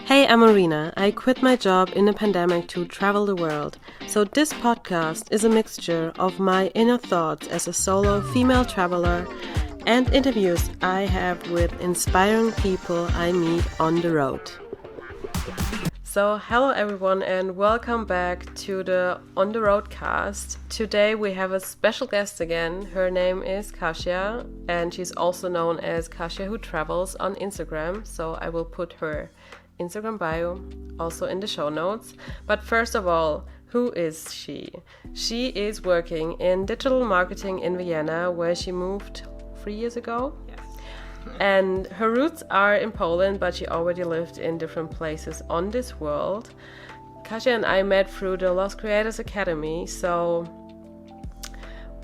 Hey, I'm Marina. I quit my job in the pandemic to travel the world. So this podcast is a mixture of my inner thoughts as a solo female traveler and interviews I have with inspiring people I meet on the road. So hello everyone and welcome back to the On the Roadcast. Today we have a special guest again. Her name is Kasia and she's also known as Kasia Who Travels on Instagram. So I will put her Instagram bio also in the show notes. But first of all, who is she? She is working in digital marketing in Vienna, where she moved 3 years ago. Yes. And her roots are in Poland, but she already lived in different places on this world. Kasia and I met through the Lost Creators Academy, so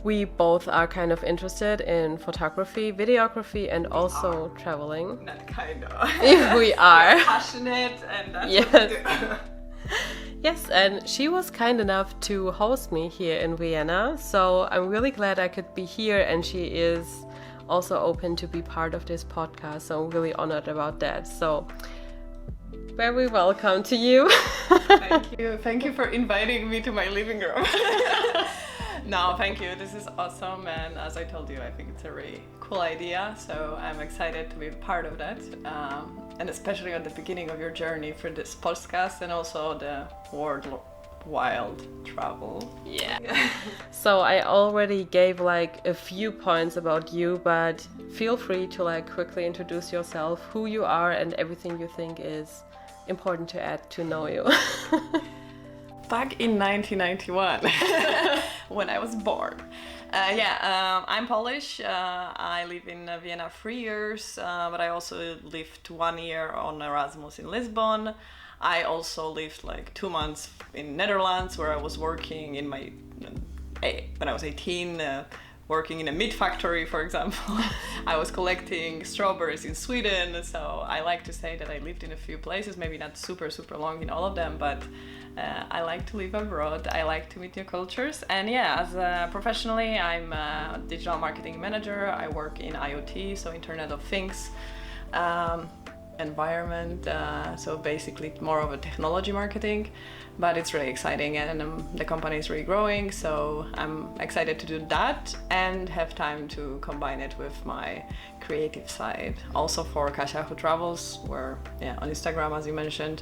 we both are kind of interested in photography, videography, and also traveling. Not kind of. We are. We're passionate, and that's Yes. what we do. Yes, and she was kind enough to host me here in Vienna, so I'm really glad I could be here, and she is also open to be part of this podcast, so I'm really honored about that. So, very welcome to you. Thank you for inviting me to my living room. No, thank you. This is awesome, and as I told you, I think it's a really cool idea, so I'm excited to be part of that, and especially at the beginning of your journey for this podcast and also the wild travel. Yeah. So I already gave like a few points about you, but feel free to like quickly introduce yourself, who you are, and everything you think is important to add to know you. Back in 1991, when I was born. I'm Polish. I live in Vienna 3 years, but I also lived 1 year on Erasmus in Lisbon. I also lived like 2 months in Netherlands, where I was working in when I was 18, working in a meat factory, for example. I was collecting strawberries in Sweden, so I like to say that I lived in a few places, maybe not super long in all of them, but I like to live abroad. I like to meet new cultures. And professionally, I'm a digital marketing manager. I work in IoT, so Internet of Things environment. So basically more of a technology marketing, but it's really exciting, and the company is really growing. So I'm excited to do that and have time to combine it with my creative side. Also for Kasia Who Travels, where on Instagram, as you mentioned,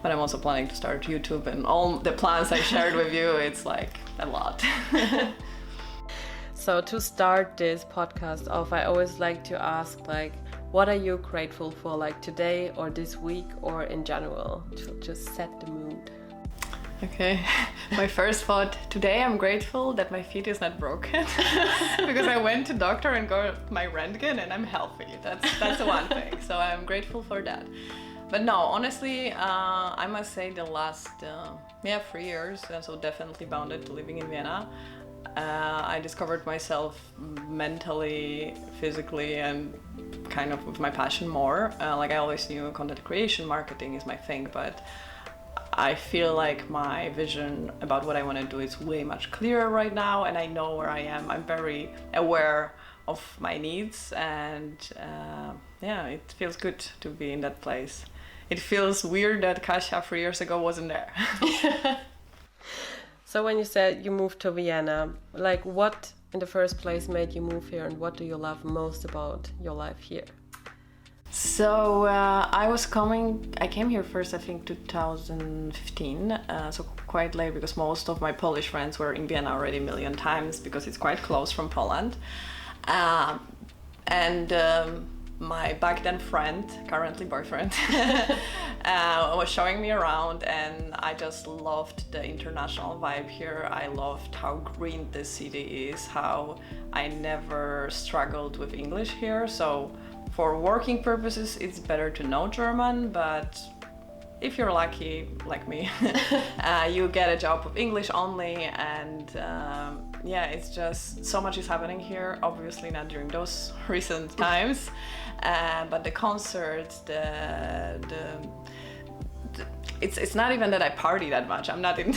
but I'm also planning to start YouTube, and all the plans I shared with you, it's like a lot. So to start this podcast off, I always like to ask like, what are you grateful for, like today or this week or in general, to just set the mood? Okay, my first thought, today I'm grateful that my feet is not broken because I went to doctor and got my Röntgen and I'm healthy. That's the one thing, so I'm grateful for that. But no, honestly, I must say the last 3 years, so definitely bounded to living in Vienna, I discovered myself mentally, physically, and kind of with my passion more. Like I always knew content creation, marketing is my thing, but I feel like my vision about what I want to do is way much clearer right now, and I know where I am. I'm very aware of my needs, and it feels good to be in that place. It feels weird that Kasia 3 years ago wasn't there. So when you said you moved to Vienna, like what in the first place made you move here, and what do you love most about your life here? So I came here first, I think 2015, so quite late, because most of my Polish friends were in Vienna already a million times, because it's quite close from Poland. My back then friend, currently boyfriend, was showing me around, and I just loved the international vibe here. I loved how green the city is, how I never struggled with English here. So for working purposes, it's better to know German, but if you're lucky, like me, you get a job with English only, and it's just so much is happening here. Obviously not during those recent times, but the concerts, it's not even that I party that much. I'm not in.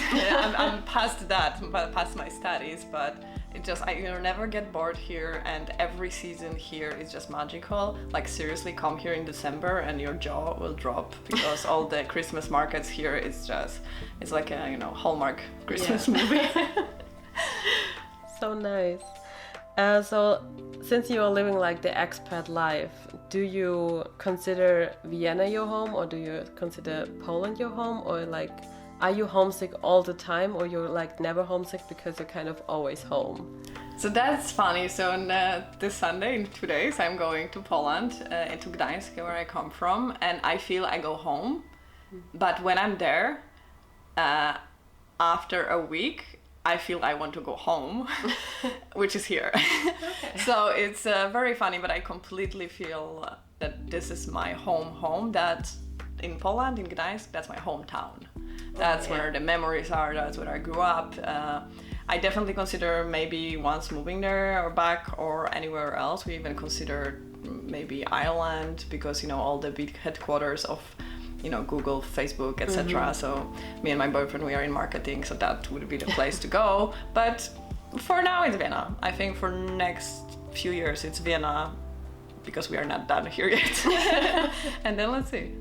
I'm past that, past my studies, but you never get bored here, and every season here is just magical. Like seriously, come here in December and your jaw will drop because all the Christmas markets here it's like a Hallmark Christmas movie. So nice. So since you are living like the expat life, do you consider Vienna your home, or do you consider Poland your home, or like are you homesick all the time, or you're like never homesick because you're kind of always home? So that's funny. So this Sunday, in 2 days, I'm going to Poland, to Gdańsk, where I come from, and I feel I go home. But when I'm there, after a week, I feel I want to go home, which is here. Okay. So it's very funny, but I completely feel that this is my home, that in Poland, in Gdańsk, that's my hometown. That's where the memories are, that's where I grew up. I definitely consider maybe once moving there or back or anywhere else. We even considered maybe Ireland because, all the big headquarters of Google, Facebook, etc. So me and my boyfriend, we are in marketing, so that would be the place to go. But for now, it's Vienna. I think for next few years, it's Vienna because we are not done here yet. And then let's see.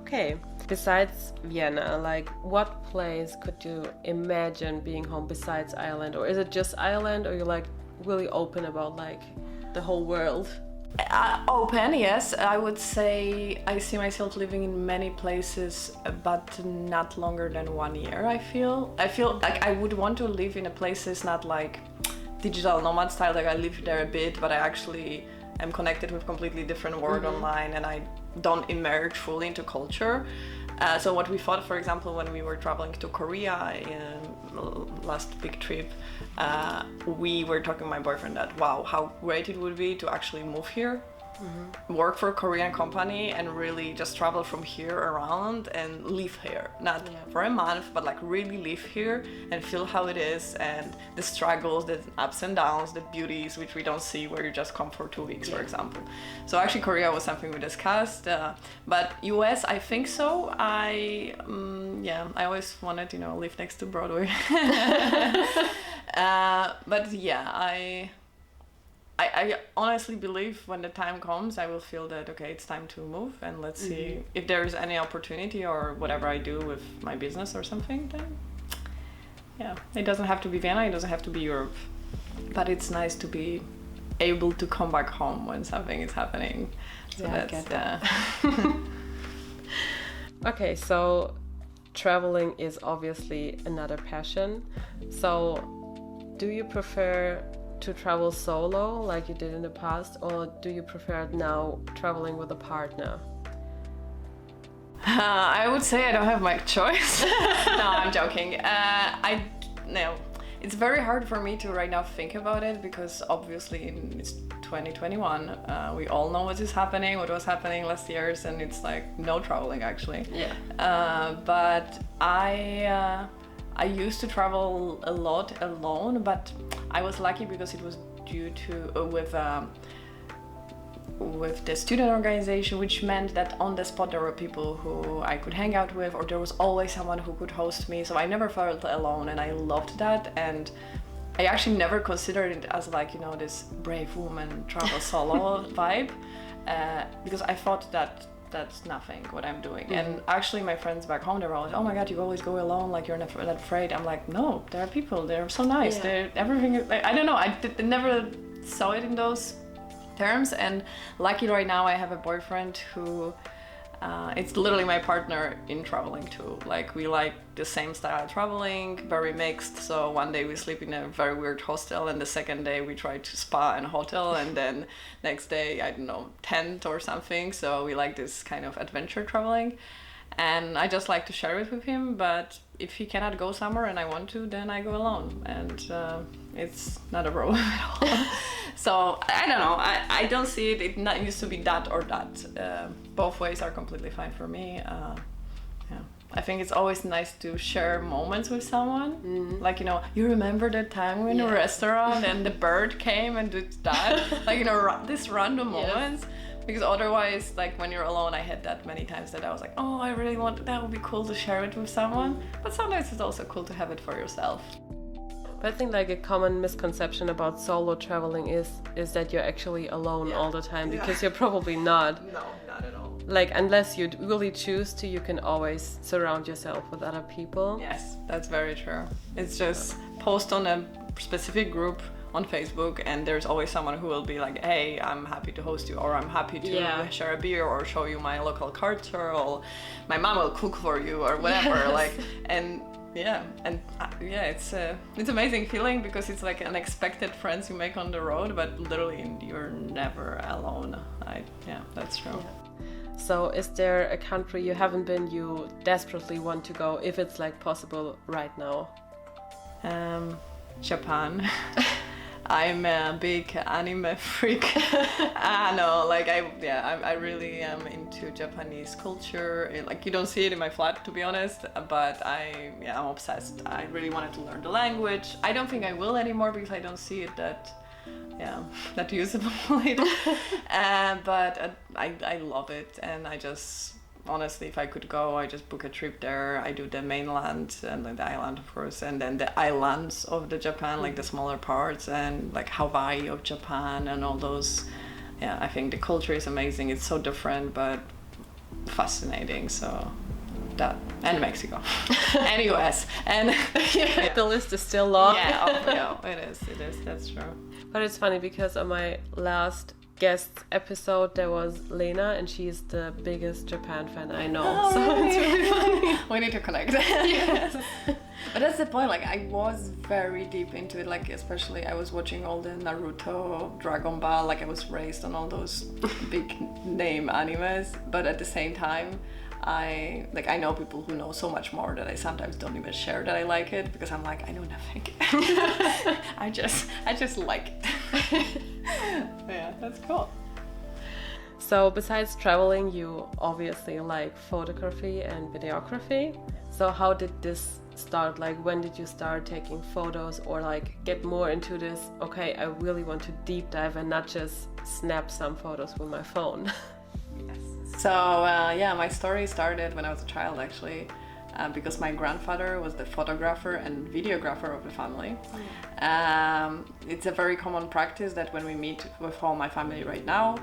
Okay. Besides Vienna, like what place could you imagine being home besides Ireland? Or is it just Ireland, or you're like really open about like the whole world? Open, yes. I would say I see myself living in many places, but not longer than 1 year. I feel like I would want to live in a places not like digital nomad style, like I live there a bit, but I actually am connected with completely different world online, and I don't immerse fully into culture. So what we thought, for example, when we were traveling to Korea in last big trip, we were talking to my boyfriend that, wow, how great it would be to actually move here, work for a Korean company, and really just travel from here around and live here. Not for a month, but like really live here and feel how it is, and the struggles, the ups and downs, the beauties, which we don't see where you just come for 2 weeks, for example. So actually Korea was something we discussed, but US, I think so. I always wanted, live next to Broadway. But yeah, I honestly believe when the time comes, I will feel that, okay, it's time to move, and let's see if there's any opportunity or whatever I do with my business or something, then it doesn't have to be Vienna, it doesn't have to be Europe, but it's nice to be able to come back home when something is happening. So I get that. Okay, so traveling is obviously another passion. So do you prefer to travel solo like you did in the past, or do you prefer now traveling with a partner? I would say I don't have my choice. No, I'm joking. It's very hard for me to right now think about it because obviously it's 2021. We all know what is happening, what was happening last years, and it's like no traveling actually. Yeah. But I used to travel a lot alone, but I was lucky because it was due to with the student organization, which meant that on the spot there were people who I could hang out with, or there was always someone who could host me, so I never felt alone, and I loved that. And I actually never considered it as like, this brave woman travel solo vibe, because I thought that that's nothing what I'm doing. And actually my friends back home, they're always, oh my god, you always go alone, like you're not afraid. I'm like, no, there are people, they're so nice, they're everything is, like, I don't know, I never saw it in those terms. And lucky right now I have a boyfriend who it's literally my partner in traveling too. Like we like the same style of traveling, very mixed. So one day we sleep in a very weird hostel, and the second day we try to spa and hotel, and then next day, I don't know, tent or something. So we like this kind of adventure traveling, and I just like to share it with him. But if he cannot go somewhere and I want to, then I go alone, and it's not a problem at all. So I don't know, I don't see it, it not used to be that or that. Both ways are completely fine for me. I think it's always nice to share moments with someone. Like, you remember that time we were in a restaurant and the bird came and did that? Like, these random moments. Because otherwise, like when you're alone, I had that many times that I was like, oh, I really want, that would be cool to share it with someone. But sometimes it's also cool to have it for yourself. But I think like a common misconception about solo traveling is that you're actually alone all the time, because you're probably not. No, not at all. Like, unless you really choose to, you can always surround yourself with other people. Yes, that's very true. It's just post on a specific group on Facebook, and there's always someone who will be like, hey, I'm happy to host you, or I'm happy to share a beer, or show you my local culture, or my mom will cook for you, or whatever. It's amazing feeling, because it's like unexpected friends you make on the road, but literally you're never alone. That's true. Yeah. So is there a country you haven't been you desperately want to go, if it's like possible right now? Japan. I'm a big anime freak. I really am into Japanese culture. You don't see it in my flat, to be honest, but I'm obsessed. I really wanted to learn the language. I don't think I will anymore, because I don't see it that usable. But I love it, and I just, honestly, if I could go, I just book a trip there. I do the mainland and then the island, of course, and then the islands of the Japan, like the smaller parts, and like Hawaii of Japan and all those. Yeah, I think the culture is amazing. It's so different, but fascinating. So that, and Mexico, and US, and the list is still long. It is. That's true. But it's funny, because on my last guest episode there was Lena, and she's the biggest Japan fan I know. It's really funny. We need to connect. Yes. But that's the point, like I was very deep into it, like especially I was watching all the Naruto, Dragon Ball, like I was raised on all those big name animes, but at the same time I know people who know so much more that I sometimes don't even share that I like it, because I'm like, I know nothing. I just like it. Yeah, that's cool. So besides traveling, you obviously like photography and videography. So how did this start? Like, when did you start taking photos, or like get more into this, okay, I really want to deep dive and not just snap some photos with my phone? Yes. So my story started when I was a child, actually, because my grandfather was the photographer and videographer of the family. It's a very common practice that when we meet with all my family right now,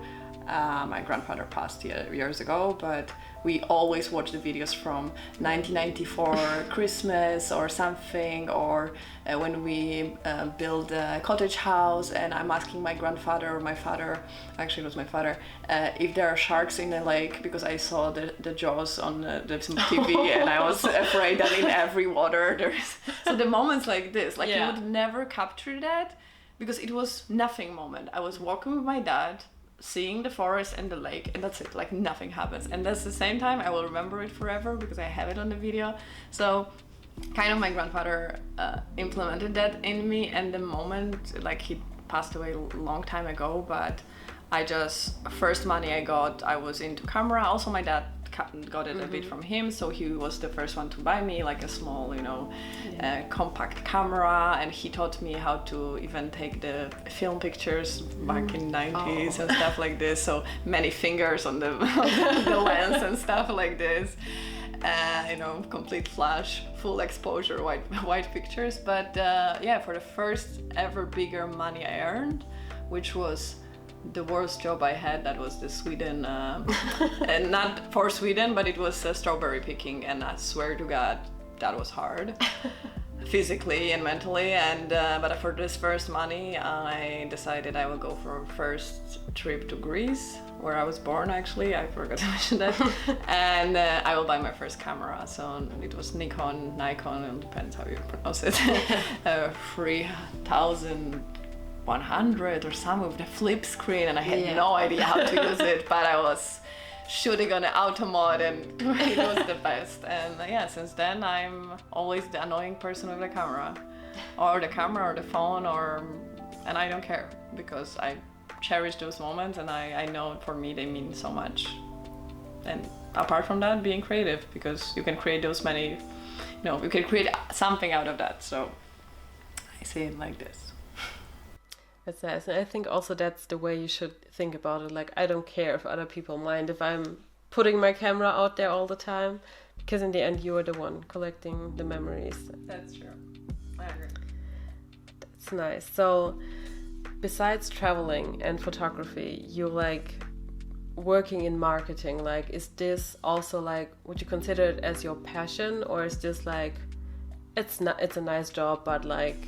my grandfather passed years ago, but we always watch the videos from 1994 Christmas or something, or when we build a cottage house, and I'm asking my grandfather or my father, actually it was my father, if there are sharks in the lake, because I saw the Jaws on the TV and I was afraid that in every water there's... So the moments like this, you would never capture that, because it was nothing moment. I was walking with my dad, seeing the forest and the lake, and that's it, like nothing happens, and that's the same time I will remember it forever because I have it on the video. So kind of my grandfather implemented that in me, and the moment, like, he passed away a long time ago, but first money I got, I was into camera. Also my dad got it a bit from him, so he was the first one to buy me like a small, compact camera, and he taught me how to even take the film pictures back in 90s and stuff like this, so many fingers on the lens and stuff like this, complete flash, full exposure, white pictures. But for the first ever bigger money I earned, which was the worst job I had, that was the Sweden, and not for Sweden, but it was strawberry picking, and I swear to God, that was hard, physically and mentally. And but for this first money, I decided I will go for a first trip to Greece, where I was born, actually. I forgot to mention that. And I will buy my first camera. So it was Nikon, it depends how you pronounce it, 3100 or some with the flip screen, and I had no idea how to use it, but I was shooting on an auto mode, and it was the best. And since then I'm always the annoying person with the camera or the phone, and I don't care, because I cherish those moments, and I know for me they mean so much. And apart from that, being creative, because you can create those many, you can create something out of that. So I see it like this. That's nice. And I think also that's the way you should think about it. Like, I don't care if other people mind if I'm putting my camera out there all the time, because in the end you are the one collecting the memories. That's true. I agree. It's nice. So besides traveling and photography, you like working in marketing. Like, is this also like, would you consider it as your passion, or is this like, it's a nice job, but like...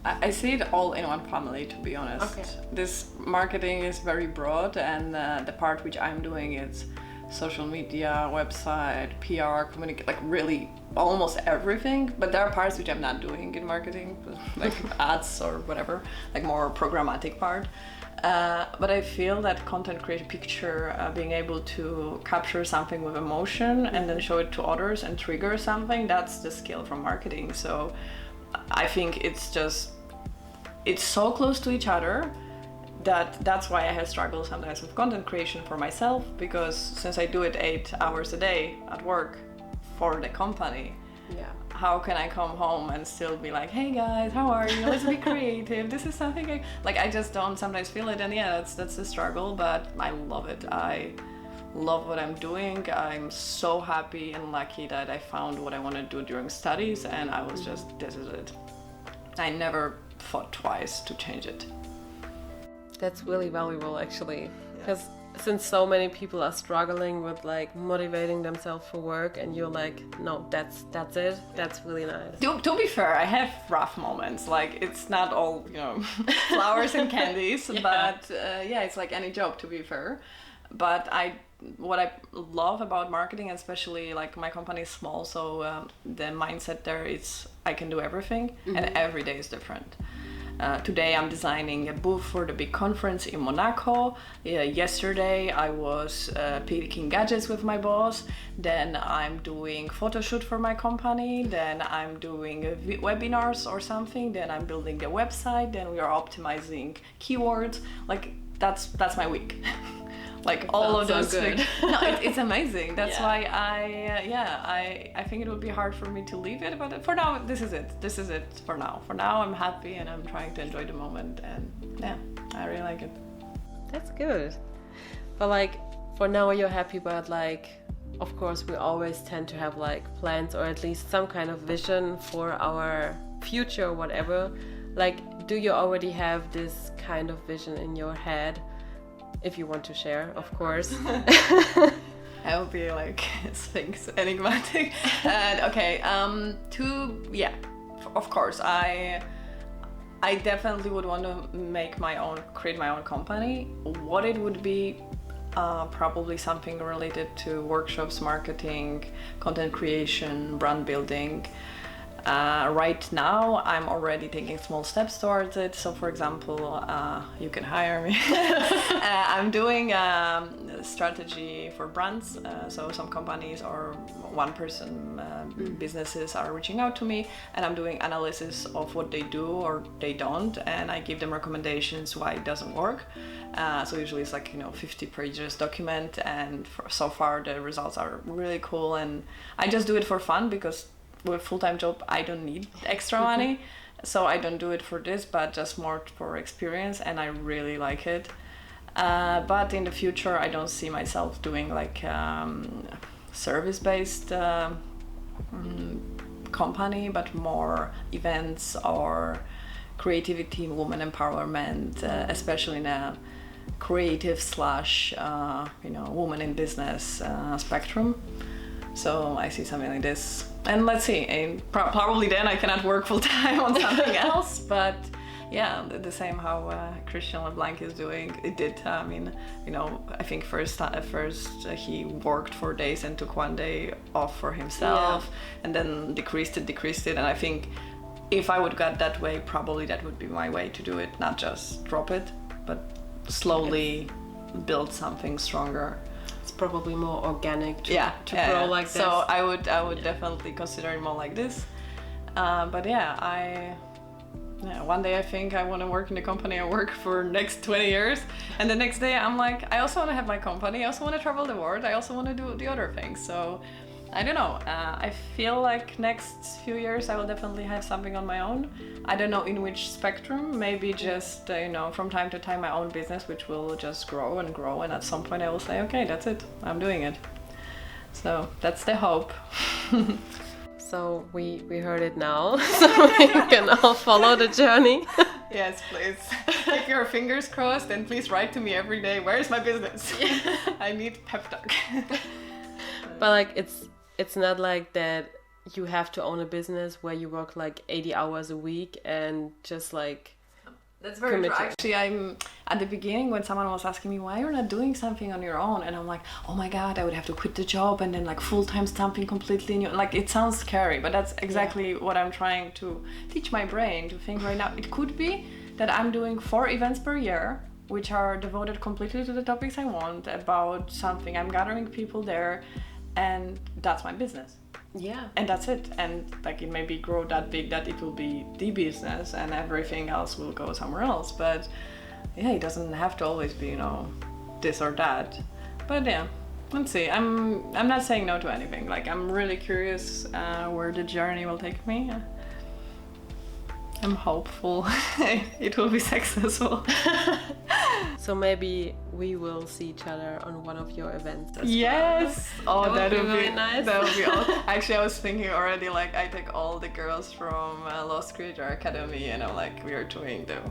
I see it all in one family, to be honest. Okay. This marketing is very broad, and the part which I'm doing is social media, website, PR, communicate, like really almost everything. But there are parts which I'm not doing in marketing, like ads or whatever, like more programmatic part. But I feel that content creation, picture, being able to capture something with emotion and then show it to others and trigger something, that's the skill from marketing. So I think it's so close to each other that's why I have struggled sometimes with content creation for myself, because since I do it 8 hours a day at work for the company, how can I come home and still be like, hey guys, how are you? Let's be creative. This is something I just don't sometimes feel it, and that's the struggle, but I love it. I love what I'm doing. I'm so happy and lucky that I found what I want to do during studies, and I was just, this is it. I never thought twice to change it. That's really valuable, actually, because since so many people are struggling with like motivating themselves for work, and you're like, no, that's it. That's really nice. To be fair, I have rough moments. Like, it's not all, flowers and candies, but it's like any job, to be fair. But what I love about marketing, especially like my company is small, so the mindset there is I can do everything, and every day is different. Today I'm designing a booth for the big conference in Monaco. Yesterday I was picking gadgets with my boss. Then I'm doing photo shoot for my company. Then I'm doing webinars or something. Then I'm building the website. Then we are optimizing keywords. Like, that's my week. Like, all of those things. No, it's amazing. That's why I think it would be hard for me to leave it, but for now, this is it for now. For now, I'm happy and I'm trying to enjoy the moment, and I really like it. That's good. But like, for now you're happy, but like, of course, we always tend to have like plans, or at least some kind of vision for our future or whatever. Like, do you already have this kind of vision in your head? If you want to share, of course. I will be like Sphinx, enigmatic. Of course, I definitely would want to create my own company. What it would be, probably something related to workshops, marketing, content creation, brand building. Right now, I'm already taking small steps towards it. So, for example, you can hire me. I'm doing strategy for brands. So some companies or one-person businesses are reaching out to me, and I'm doing analysis of what they do or they don't, and I give them recommendations why it doesn't work. So usually it's like 50 pages document, and so far the results are really cool. And I just do it for fun, because with a full-time job I don't need extra money, so I don't do it for this, but just more for experience, and I really like it. But in the future I don't see myself doing like service-based company, but more events or creativity, women empowerment, especially in a creative / woman in business spectrum. So I see something like this, and let's see, and probably then I cannot work full time on something else, but the same how Christian LeBlanc is doing. It did, I think first he worked 4 days and took 1 day off for himself, and then decreased it, and I think if I would get that way, probably that would be my way to do it, not just drop it, but slowly build something stronger. Probably more organic to grow like this. So I would definitely consider it more like this. But one day I think I want to work in the company I work for next 20 years, and the next day I'm like, I also want to have my company, I also want to travel the world, I also want to do the other things. So I don't know, I feel like next few years I will definitely have something on my own. I don't know in which spectrum, maybe just from time to time my own business, which will just grow, and at some point I will say, okay, that's it, I'm doing it. So that's the hope. So we heard it now, so we can all follow the journey. Yes, please. Keep your fingers crossed and please write to me every day. Where's my business? I need pep talk. But like it's not like that you have to own a business where you work like 80 hours a week and just like that's very true. Actually, I'm at the beginning when someone was asking me why you're not doing something on your own, and I'm like, oh my god, I would have to quit the job and then like full-time something completely new. Like it sounds scary, but that's exactly what I'm trying to teach my brain to think right now. It could be that I'm doing 4 events per year, which are devoted completely to the topics I want about something. I'm gathering people there, and that's my business. Yeah. And that's it. And like it maybe grow that big that it will be the business and everything else will go somewhere else. But yeah, it doesn't have to always be, you know, this or that. But yeah, let's see. I'm not saying no to anything. Like I'm really curious where the journey will take me. I'm hopeful it will be successful. So maybe we will see each other on one of your events as yes. well. Oh, that would be really nice. That would be awesome. Actually, I was thinking already, like I take all the girls from Lost Creator Academy, and I'm like, we are doing the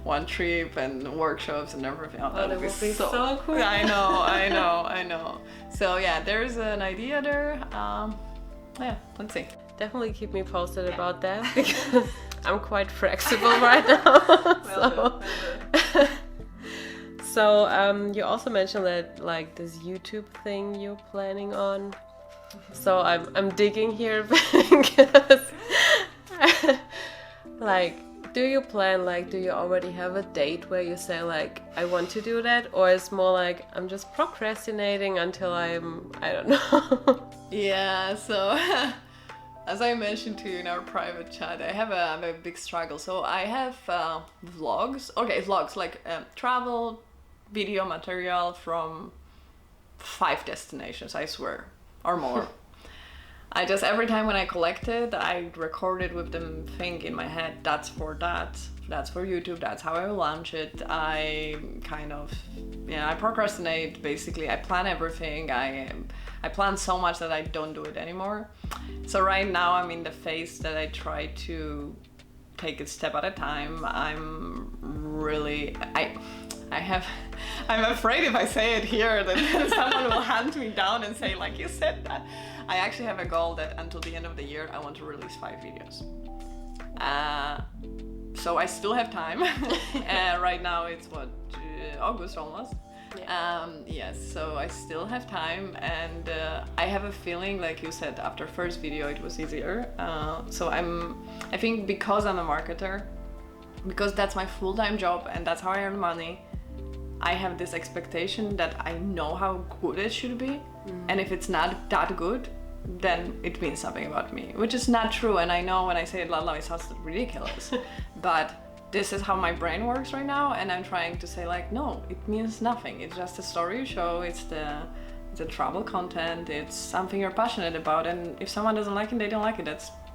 one trip and workshops and everything. Oh, that would be so cool. I know. So yeah, there's an idea there. Yeah, let's see. Definitely keep me posted about that because I'm quite flexible right now. So you also mentioned that like this YouTube thing you're planning on. So I'm digging here because like do you already have a date where you say like I want to do that, or it's more like I'm just procrastinating until I don't know. Yeah, so as I mentioned to you in our private chat, I have a big struggle. So I have vlogs. Okay, vlogs like travel video material from 5 destinations, I swear, or more. I just every time when I collect it, I record it with the thing in my head. That's for YouTube. That's how I will launch it. I kind of, I procrastinate basically. I plan everything. I plan so much that I don't do it anymore. So right now I'm in the phase that I try to take it step at a time. I'm afraid if I say it here that someone will hunt me down and say like you said that. I actually have a goal that until the end of the year I want to release 5 videos. So I still have time. Right now it's August almost. Yes, so I still have time, and I have a feeling, like you said, after first video it was easier. So I think because I'm a marketer, because that's my full-time job and that's how I earn money, I have this expectation that I know how good it should be, and if it's not that good, then it means something about me, which is not true. And I know when I say it loud, it sounds ridiculous, but this is how my brain works right now, and I'm trying to say like, no, it means nothing. It's just a story you show. It's the travel content. It's something you're passionate about, and if someone doesn't like it, they don't like it.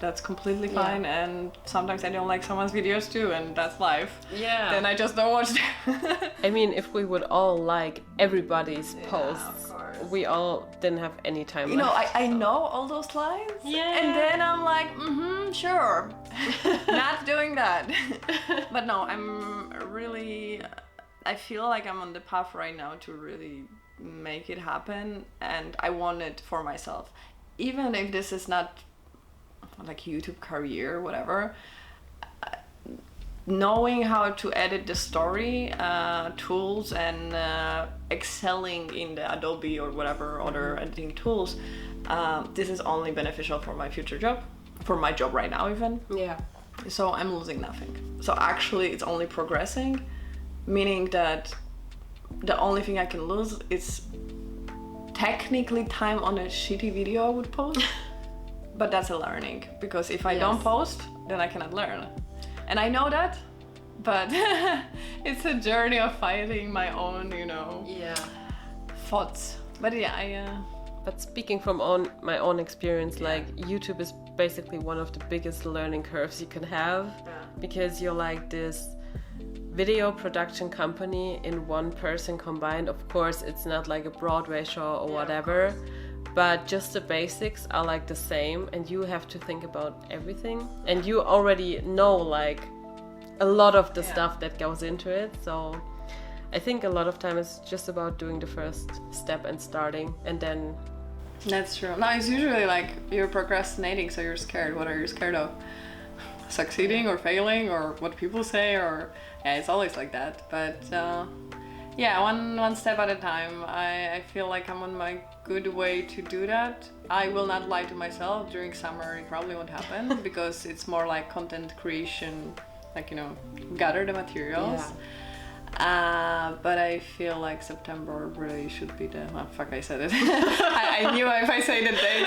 That's completely fine. Yeah. And sometimes I don't like someone's videos too, and that's life. Yeah. Then I just don't watch them. I mean, if we would all like everybody's posts, we all didn't have any time left. You know, I know all those lines. Yeah. And then I'm like, sure. Not doing that. But no, I feel like I'm on the path right now to really make it happen, and I want it for myself. Even if this is not like YouTube career or whatever, knowing how to edit the story, tools, and excelling in the Adobe or whatever other editing tools, this is only beneficial for my future job, for my job right now even. Yeah. So I'm losing nothing. So actually it's only progressing, meaning that the only thing I can lose is technically time on a shitty video I would post. But that's a learning, because if I don't post, then I cannot learn. And I know that, but it's a journey of fighting my own, thoughts. But But speaking from my own experience, like YouTube is basically one of the biggest learning curves you can have, because you're like this video production company in one person combined. Of course, it's not like a Broadway show or whatever, but just the basics are like the same, and you have to think about everything, and you already know like a lot of the stuff that goes into it. So I think a lot of time it's just about doing the first step and starting, and then That's true. No, it's usually like you're procrastinating, so you're scared. What are you scared of? Succeeding or failing, or what people say, or it's always like that. But one step at a time. I feel like I'm on my good way to do that. I will not lie to myself. During summer it probably won't happen because it's more like content creation, like, gather the materials. But I feel like September really should be the... Oh, fuck, I said it. I knew if I say the date,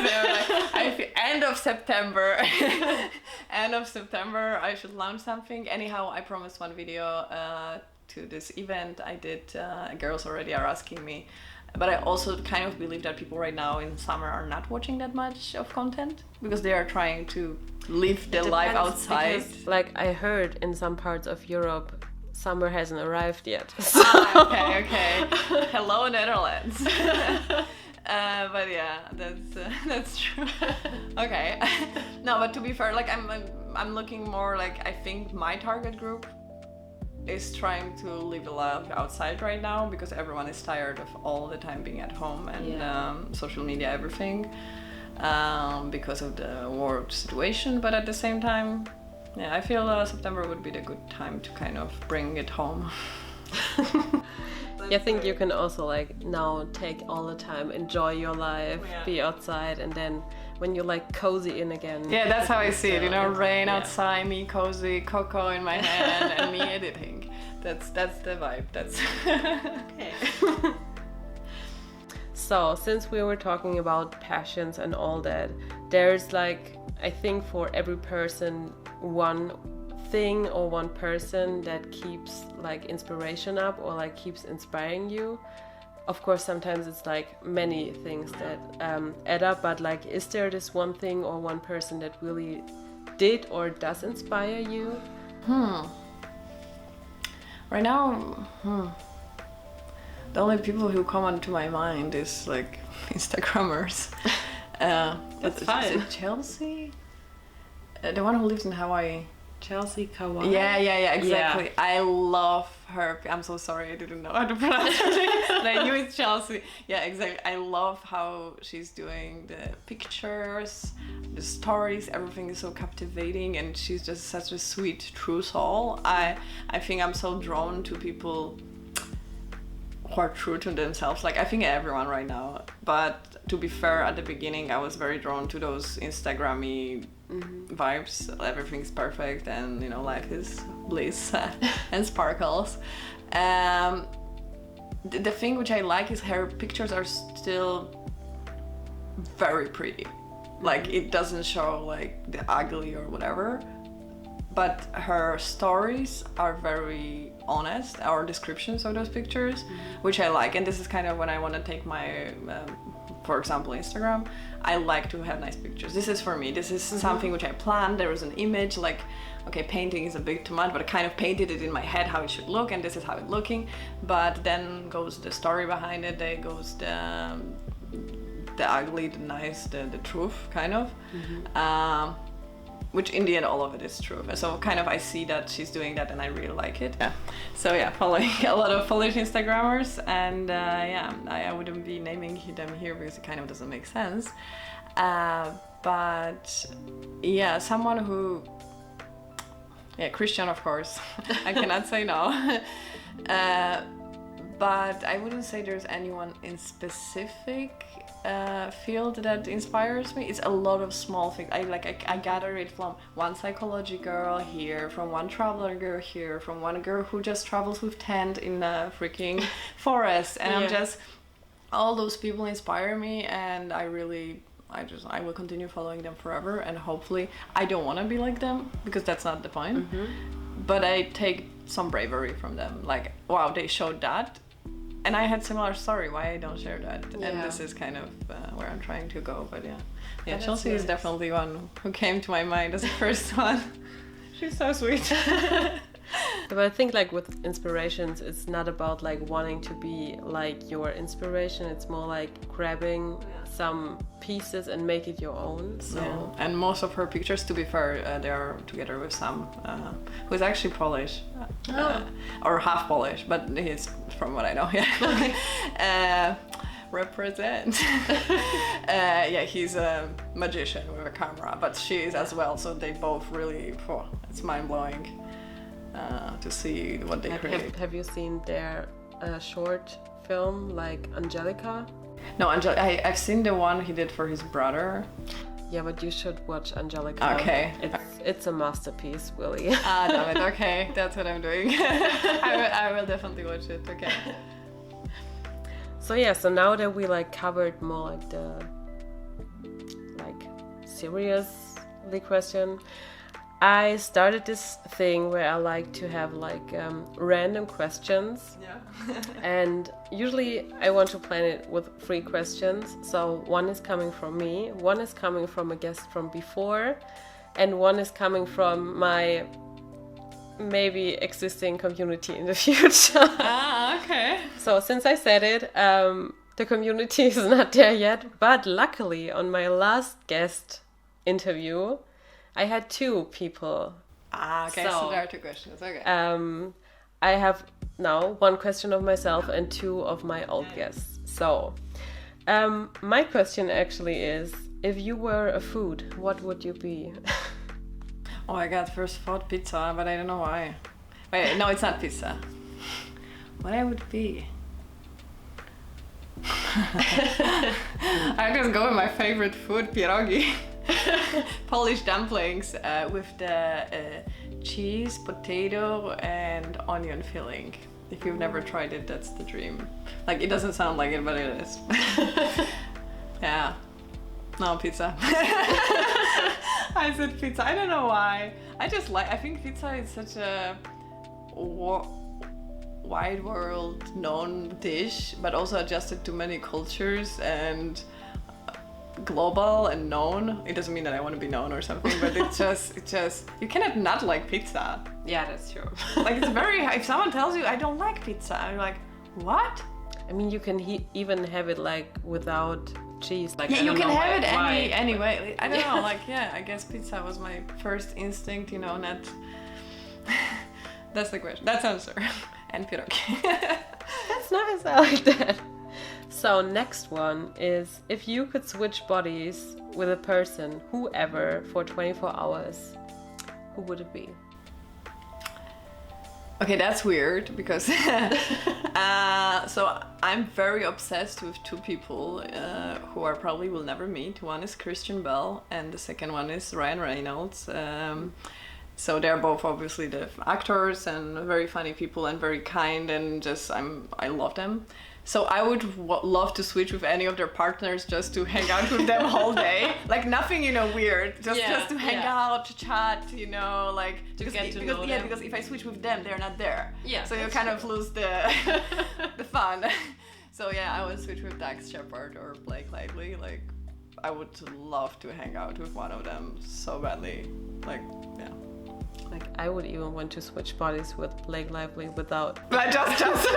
I feel end of September. End of September, I should launch something. Anyhow, I promised one video to this event I did. Girls already are asking me. But I also kind of believe that people right now in summer are not watching that much of content because they are trying to live their life outside. Because, like, I heard in some parts of Europe, summer hasn't arrived yet. Okay. Hello, Netherlands. But yeah, that's true. Okay. No, but to be fair, like I'm looking more like, I think my target group is trying to live a life outside right now because everyone is tired of all the time being at home and social media, everything, because of the world situation. But at the same time, I feel September would be the good time to kind of bring it home. I think you can also like now take all the time, enjoy your life, be outside, and then when you like cozy in again. Yeah, that's how I see it. Rain outside, me cozy, cocoa in my hand, and me editing. That's the vibe. That's okay. So since we were talking about passions and all that, there's like, I think for every person, one thing or one person that keeps like inspiration up or like keeps inspiring you. Of course, sometimes it's like many things that add up, but like, is there this one thing or one person that really did or does inspire you? Right now, the only people who come onto my mind is like Instagrammers. That's fine. Is it Chelsea? The one who lives in Hawaii. Chelsea Kawaii. Yeah, exactly. Yeah. I love her. I'm so sorry, I didn't know how to pronounce her name, but I knew it's Chelsea. Yeah, exactly. I love how she's doing the pictures, the stories. Everything is so captivating, and she's just such a sweet, true soul. I think I'm so drawn to people who are true to themselves. Like, I think everyone right now. But to be fair, at the beginning, I was very drawn to those Instagram-y vibes. Everything's perfect and life is bliss and sparkles. The thing which I like is her pictures are still very pretty. Like, it doesn't show like the ugly or whatever, but her stories are very honest, our descriptions of those pictures, which I like. And this is kind of when I want to take my for example, Instagram, I like to have nice pictures. This is for me. This is something which I planned. There was an image, like, okay, painting is a bit too much, but I kind of painted it in my head how it should look, and this is how it's looking. But then goes the story behind it. There goes the ugly, the nice, the truth, kind of. Which in the end, all of it is true. So kind of I see that she's doing that and I really like it. Yeah. So yeah, following a lot of Polish Instagrammers, and I wouldn't be naming them here because it kind of doesn't make sense. But yeah, someone who, Christian, of course. I cannot say no. But I wouldn't say there's anyone in specific field that inspires me. It's a lot of small things. I gather it from one psychology girl here, from one traveler girl here, from one girl who just travels with tent in a freaking forest, and I'm just, all those people inspire me, and I will continue following them forever, and hopefully I don't want to be like them because that's not the point. But I take some bravery from them, like, wow, they showed that. And I had similar story, why I don't share that. And this is kind of where I'm trying to go. But yeah, Chelsea is definitely one who came to my mind as the first one. She's so sweet. But I think like with inspirations, it's not about like wanting to be like your inspiration. It's more like grabbing some pieces and make it your own. So and most of her pictures, to be fair, they are together with Sam, who is actually Polish, or half Polish, but he's from what I know. Represent. He's a magician with a camera, but she is as well. So they both really, it's mind blowing to see what they create. Have you seen their short film like Angelica? No, I've seen the one he did for his brother. Yeah, but you should watch Angelica. Okay. It's a masterpiece, really. Damn it. Okay, that's what I'm doing. I will definitely watch it. Okay. So so now that we like covered more like the seriously question, I started this thing where I like to have like random questions. Yeah. And usually I want to plan it with 3 questions. So one is coming from me, one is coming from a guest from before, and one is coming from my maybe existing community in the future. Okay. So since I said it, the community is not there yet, but luckily on my last guest interview, I had 2 people. Okay, so there are 2 questions, okay. I have now 1 question of myself and 2 of my old guests. So, my question actually is, if you were a food, what would you be? Oh my god, first thought pizza, but I don't know why. Wait, no, it's not pizza. What I would be? I just go with my favorite food, pierogi. Polish dumplings with the cheese, potato, and onion filling. If you've never tried it, that's the dream. Like, it doesn't sound like it, but it is. Yeah. No, pizza. I said pizza. I don't know why. I think pizza is such a wide world known dish, but also adjusted to many cultures and global and known. It doesn't mean that I want to be known or something, but it's just you cannot not like pizza. Yeah, that's true. Like, it's very, if someone tells you I don't like pizza, I'm like, what? I mean, you can even have it like without cheese. Like, yeah, you can have it why. anyway. I don't know. Like, I guess pizza was my first instinct. Not. That's the question. That's the answer. And pierogi. That's nice. I like that. So next one is, if you could switch bodies with a person, whoever, for 24 hours, who would it be? Okay, that's weird because so I'm very obsessed with 2 people who are probably will never meet. One is Christian Bale and the second one is Ryan Reynolds. So they're both obviously the actors and very funny people and very kind, and I love them. So I would love to switch with any of their partners just to hang out with them all day. Like, nothing, weird. Just to hang out, to chat, like to get to know them. Yeah, because if I switch with them, they're not there. Yeah. So you kind of lose the fun. So yeah, I would switch with Dax Shepard or Blake Lively. Like, I would love to hang out with one of them so badly. Like, yeah. Like, I would even want to switch bodies with Blake Lively without. But that's just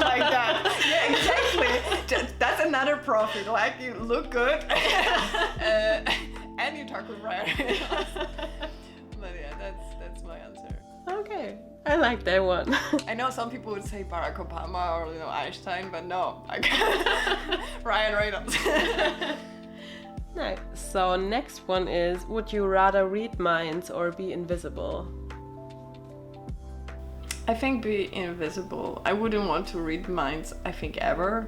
like that. Yeah, exactly. That's another profit. Like, you look good, and you talk with Ryan. But yeah, that's my answer. Okay, I like that one. I know some people would say Barack Obama or Einstein, but no, Ryan Reynolds. Nice. So next one is, would you rather read minds or be invisible? I think be invisible. I wouldn't want to read minds, I think, ever,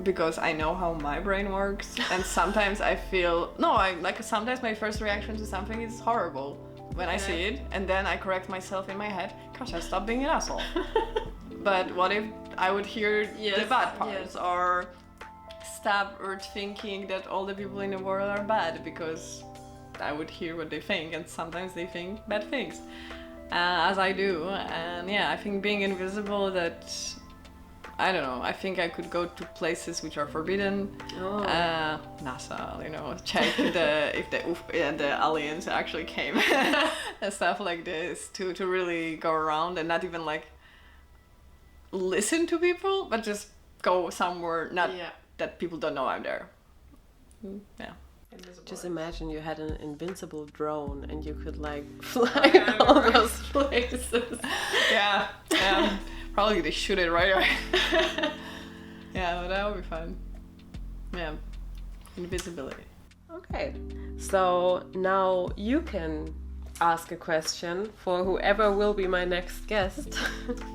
because I know how my brain works, and sometimes I feel sometimes my first reaction to something is horrible when I see it, and then I correct myself in my head, gosh, I stop being an asshole. But what if I would hear the bad parts, or stop thinking that all the people in the world are bad, because I would hear what they think, and sometimes they think bad things, as I do. And yeah, I think being invisible, that I don't know. I think I could go to places which are forbidden. NASA, check if the aliens actually came and stuff like this to really go around and not even like listen to people, but just go somewhere that people don't know I'm there. Yeah. Just imagine you had an invincible drone and you could like fly all those places. Yeah. Probably they shoot it right away. Yeah, but that would be fun. Yeah. Invisibility. Okay. So now you can ask a question for whoever will be my next guest.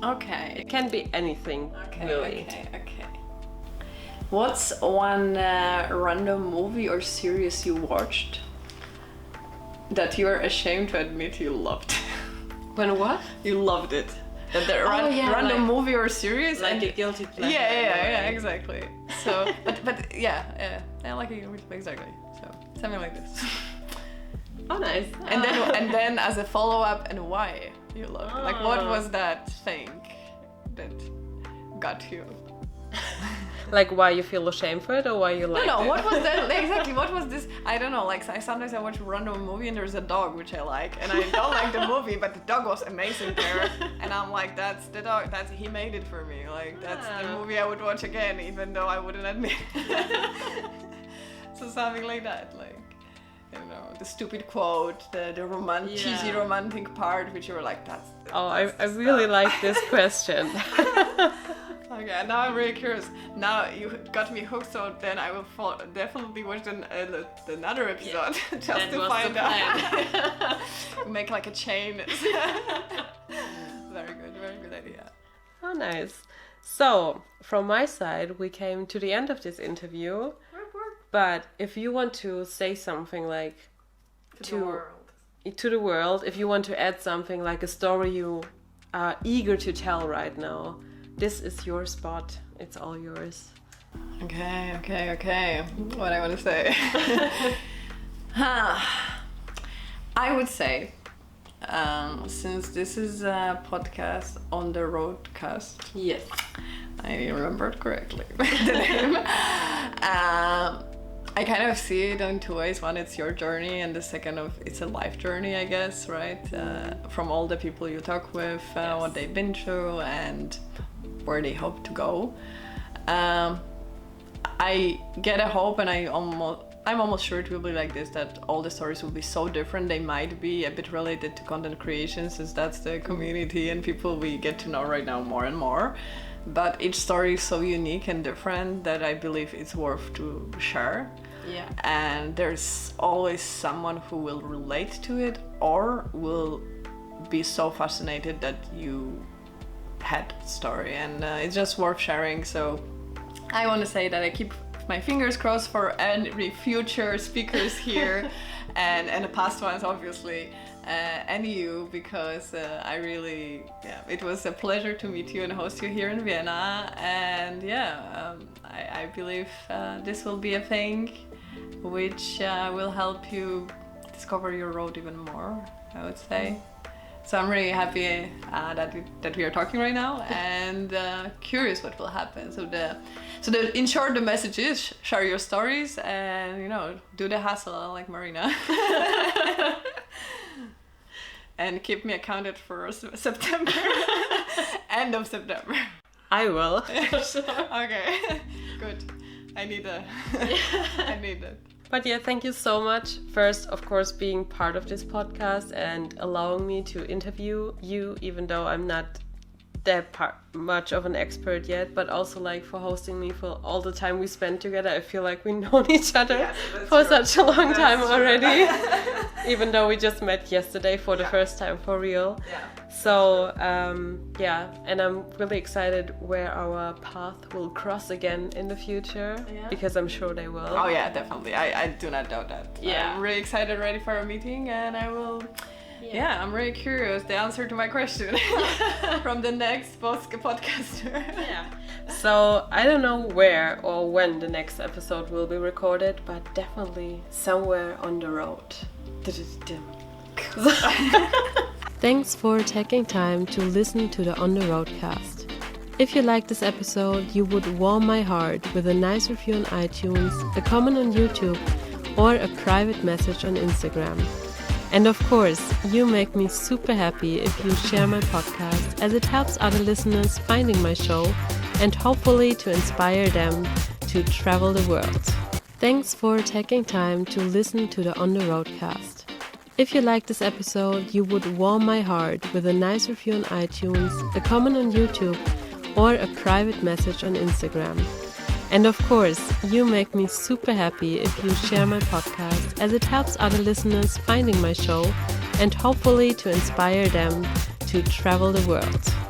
Okay. It can be anything, really. Okay. What's one random movie or series you watched that you're ashamed to admit you loved? When what? You loved it. That the random movie or series? Like a guilty pleasure. Yeah, exactly. So, but yeah, like exactly. So, something like this. Oh, nice. And then as a follow-up, and why you loved it? Like, what was that thing that got you? Like why you feel ashamed for it or why you like it? No, what was that? Exactly, what was this? I don't know, like sometimes I watch a random movie and there's a dog which I like and I don't like the movie, but the dog was amazing there and I'm like, that's the dog, he made it for me. Like, that's the movie I would watch again even though I wouldn't admit it. So something like that, like, the stupid quote, the cheesy romantic part, which you were like, that's I really like this question. Okay, now I'm really curious. Now you got me hooked, so then I will definitely watch another episode just to find out. Make like a chain. Very good idea. Oh, nice. So, from my side, we came to the end of this interview. But if you want to say something like to the world, if you want to add something like a story you are eager to tell right now, this is your spot. It's all yours. Okay. What I want to say. I would say, since this is a podcast on the roadcast. Yes. I remembered correctly the name. I kind of see it in two ways. One, it's your journey, and the second it's a life journey, I guess, right? From all the people you talk with, what they've been through, and where they hope to go. I get a hope, and I'm almost sure it will be like this, that all the stories will be so different. They might be a bit related to content creation, since that's the community and people we get to know right now more and more. But each story is so unique and different that I believe it's worth to share. Yeah. And there's always someone who will relate to it or will be so fascinated that you had the story, and it's just worth sharing. So I want to say that I keep my fingers crossed for every future speakers here and the past ones, obviously, and you, because I really, it was a pleasure to meet you and host you here in Vienna. And I believe this will be a thing which will help you discover your road even more, I would say. So I'm really happy that we are talking right now, and curious what will happen. So in short, the message is share your stories and do the hustle like Marina, and keep me accounted for September, end of September. I will. Okay, good. I need that. But thank you so much. First, of course, being part of this podcast and allowing me to interview you, even though I'm not that much of an expert yet, but also like for hosting me for all the time we spent together. I feel like we've known each other for such a long time already, even though we just met yesterday for the first time for real. Yeah. So, and I'm really excited where our path will cross again in the future, because I'm sure they will. Oh yeah, definitely. I do not doubt that. Yeah. I'm really excited, ready for a meeting, and I will... Yeah, I'm really curious the answer to my question from the next podcaster. Yeah. So I don't know where or when the next episode will be recorded, but definitely somewhere on the road. Thanks for taking time to listen to the On the Roadcast. If you like this episode, you would warm my heart with a nice review on iTunes, a comment on YouTube, or a private message on Instagram. And of course, you make me super happy if you share my podcast, as it helps other listeners finding my show and hopefully to inspire them to travel the world. Thanks for taking time to listen to the On the Roadcast. If you like this episode, you would warm my heart with a nice review on iTunes, a comment on YouTube, or a private message on Instagram. And of course, you make me super happy if you share my podcast, as it helps other listeners finding my show and hopefully to inspire them to travel the world.